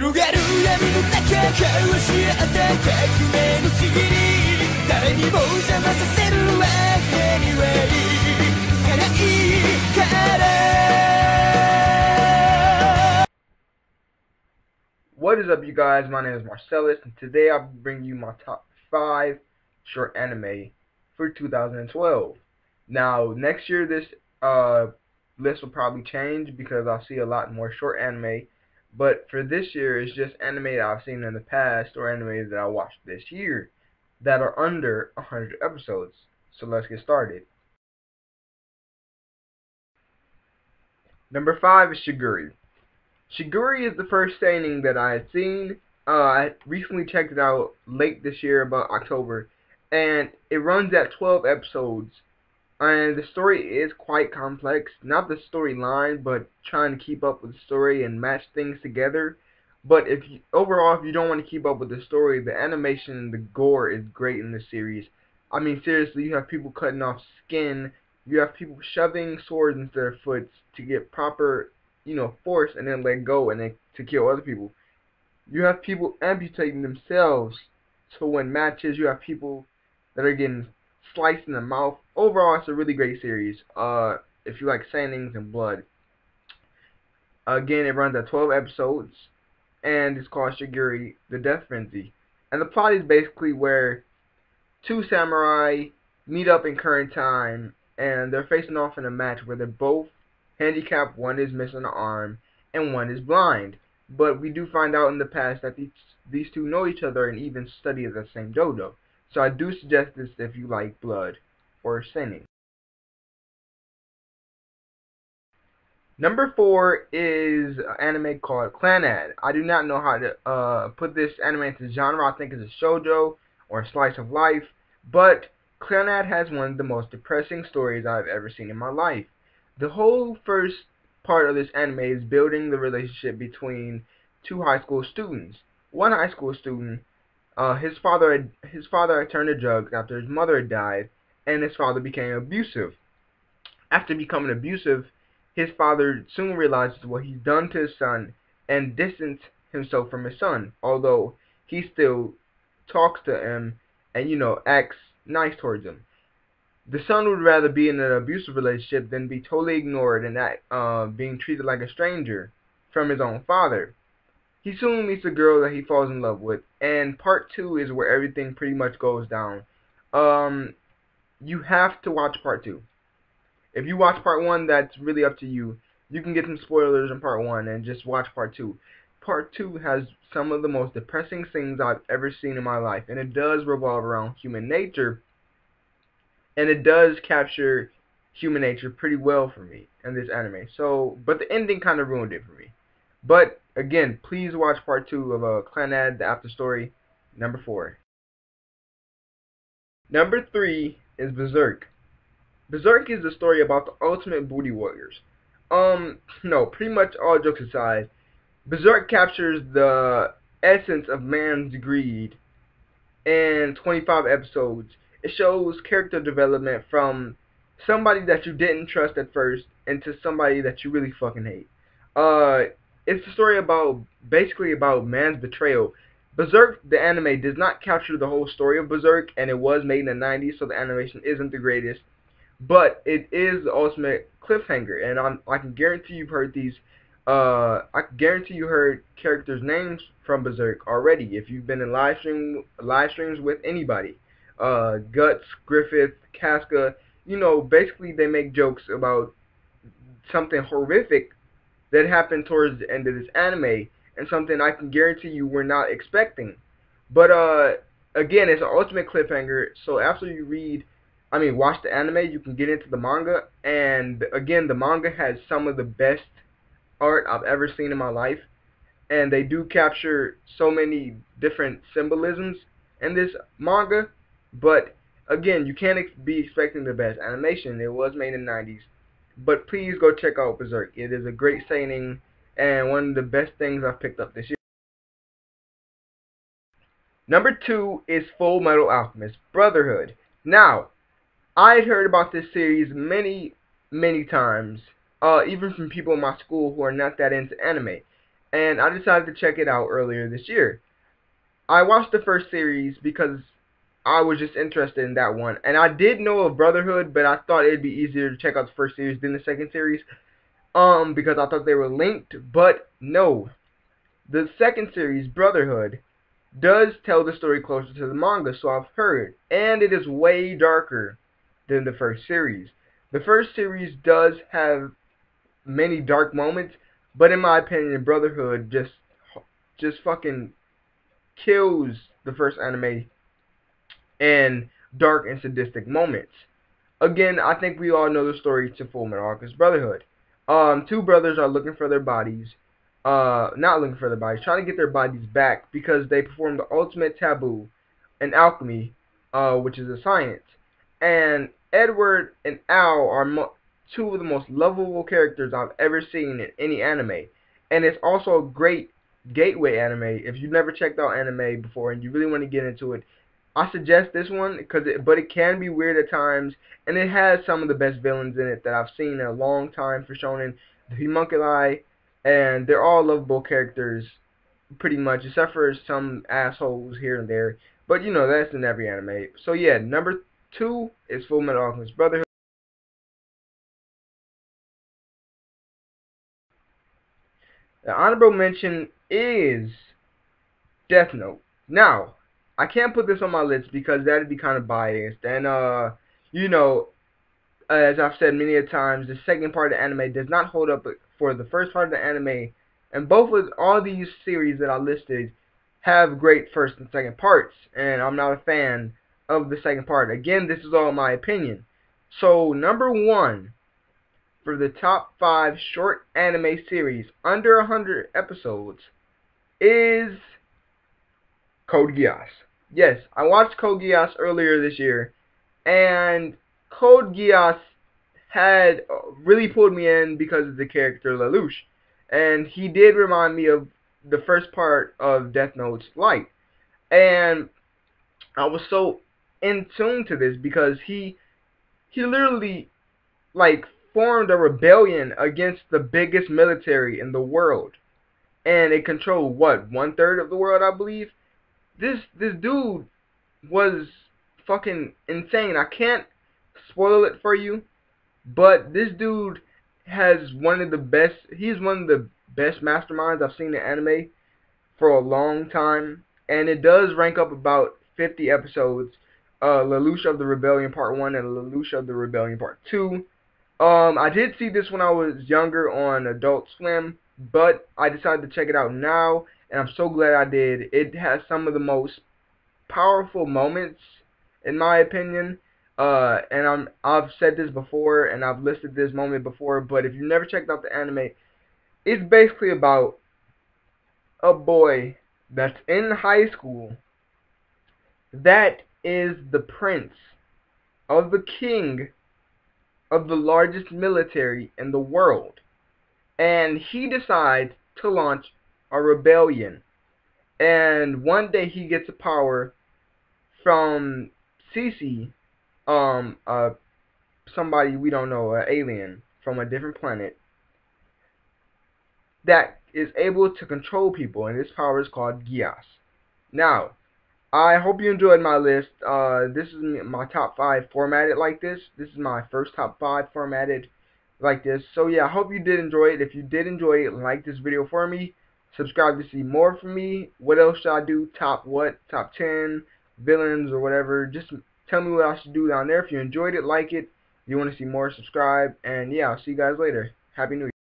広がる闇の中交わし合った革命のちぎり誰にも邪魔させるわけにはいかないから。 What is up, you guys? My name is Marcellus, and today I'll be bringing you my top 5 short anime for 2012. Now, next year this list will probably change because I'll see a lot more short anime, but for this year it's just anime that I've seen in the past or anime that I watched this year that are under 100 episodes. So let's get started. Number 5 is Shigurui. Shigurui is the first seinen that I had seen. I recently checked it out late this year, about October, and it runs at 12 episodes. And the story is quite complex. Not the storyline, but trying to keep up with the story and match things together. But overall, if you don't want to keep up with the story, the animation and the gore is great in this series. I mean, seriously, you have people cutting off skin. You have people shoving swords into their foot to get proper, force, and then let go and then to kill other people. You have people amputating themselves. So when matches, you have people that are getting sliced in the mouth. Overall, it's a really great series. If you like seinens and blood. Again, it runs at 12 episodes, and it's called Shigurui, the Death Frenzy. And the plot is basically where two samurai meet up in current time, and they're facing off in a match where they're both handicapped. One is missing an arm, and one is blind. But we do find out in the past that these two know each other and even study at the same dojo. So I do suggest this if you like blood or seinen. Number 4 is an anime called Clannad. I do not know how to put this anime into genre. I think it's a shoujo or a slice of life. But Clannad has one of the most depressing stories I've ever seen in my life. The whole first part of this anime is building the relationship between two high school students. One high school student, his father had turned to drugs after his mother had died, and his father became abusive. After becoming abusive, his father soon realizes what he's done to his son and distanced himself from his son, although he still talks to him and, acts nice towards him. The son would rather be in an abusive relationship than be totally ignored and being treated like a stranger from his own father. He soon meets a girl that he falls in love with, and part 2 is where everything pretty much goes down. You have to watch part 2. If you watch part 1, that's really up to you. You can get some spoilers in part 1 and just watch part 2. Part 2 has some of the most depressing things I've ever seen in my life, and it does revolve around human nature, and it does capture human nature pretty well for me in this anime. But the ending kind of ruined it for me. But again, please watch part 2 of Clannad, the after story, number 4. Number 3 is Berserk. Berserk is the story about the ultimate booty warriors. No, pretty much all jokes aside, Berserk captures the essence of man's greed in 25 episodes. It shows character development from somebody that you didn't trust at first into somebody that you really fucking hate. It's a story basically about man's betrayal. Berserk, the anime, does not capture the whole story of Berserk, and it was made in the 90s, so the animation isn't the greatest. But it is the ultimate cliffhanger, and I can guarantee you've heard these. I can guarantee you heard characters' names from Berserk already if you've been in live streams with anybody. Guts, Griffith, Casca. Basically they make jokes about something horrific that happened towards the end of this anime, and something I can guarantee you we're not expecting. But again, it's an ultimate cliffhanger. So after you watch the anime, you can get into the manga, and again, the manga has some of the best art I've ever seen in my life, and they do capture so many different symbolisms in this manga. But again, you can't be expecting the best animation. It was made in the 90s. But please go check out Berserk. It is a great seinen and one of the best things I've picked up this year. Number 2 is Fullmetal Alchemist, Brotherhood. Now, I had heard about this series many times, even from people in my school who are not that into anime. and I decided to check it out earlier this year. I watched the first series because I was just interested in that one, and I did know of Brotherhood, but I thought it'd be easier to check out the first series than the second series, because I thought they were linked, but no. The second series, Brotherhood, does tell the story closer to the manga, so I've heard, and it is way darker than the first series. The first series does have many dark moments, but in my opinion, Brotherhood just fucking kills the first anime in dark and sadistic moments. Again, I think we all know the story to Fullmetal Alchemist Brotherhood. Two brothers are looking for their bodies, not looking for their bodies, trying to get their bodies back because they performed the ultimate taboo in alchemy, which is a science. And Edward and Al are two of the most lovable characters I've ever seen in any anime. And it's also a great gateway anime. If you've never checked out anime before and you really want to get into it, I suggest this one, but it can be weird at times, and it has some of the best villains in it that I've seen in a long time for shonen. The homunculi, and they're all lovable characters, pretty much, except for some assholes here and there. But you know, that's in every anime. So yeah, number 2 is Fullmetal Alchemist Brotherhood. The honorable mention is Death Note. Now, I can't put this on my list because that'd be kind of biased, and you know, as I've said many a times, the second part of the anime does not hold up for the first part of the anime, and both of all these series that I listed have great first and second parts, and I'm not a fan of the second part. Again, this is all my opinion. So, number 1 for the top 5 short anime series under 100 episodes is Code Geass. Yes, I watched Code Geass earlier this year, and Code Geass had really pulled me in because of the character Lelouch, and he did remind me of the first part of Death Note's Light, and I was so in tune to this because he literally like formed a rebellion against the biggest military in the world, and it controlled what, 1/3 of the world, I believe. This dude was fucking insane. I can't spoil it for you, but this dude has one of the best. He's one of the best masterminds I've seen in anime for a long time, and it does rank up about 50 episodes. Lelouch of the Rebellion Part 1 and Lelouch of the Rebellion Part 2. I did see this when I was younger on Adult Swim, but I decided to check it out now, and I'm so glad I did. It has some of the most powerful moments, in my opinion. And I've said this before, and I've listed this moment before, but if you've never checked out the anime, it's basically about a boy that's in high school that is the prince of the king of the largest military in the world. And he decides to launch a rebellion. And one day he gets a power from Cece, somebody we don't know, an alien from a different planet, that is able to control people, and this power is called Geass. Now, I hope you enjoyed my list. This is my top 5 formatted like this. This is my first top 5 formatted like this. So yeah, I hope you did enjoy it. If you did enjoy it, like this video for me. Subscribe to see more from me. What else should I do? Top what? Top 10 villains or whatever. Just tell me what I should do down there. If you enjoyed it, like it. If you want to see more, subscribe. And yeah, I'll see you guys later. Happy New Year.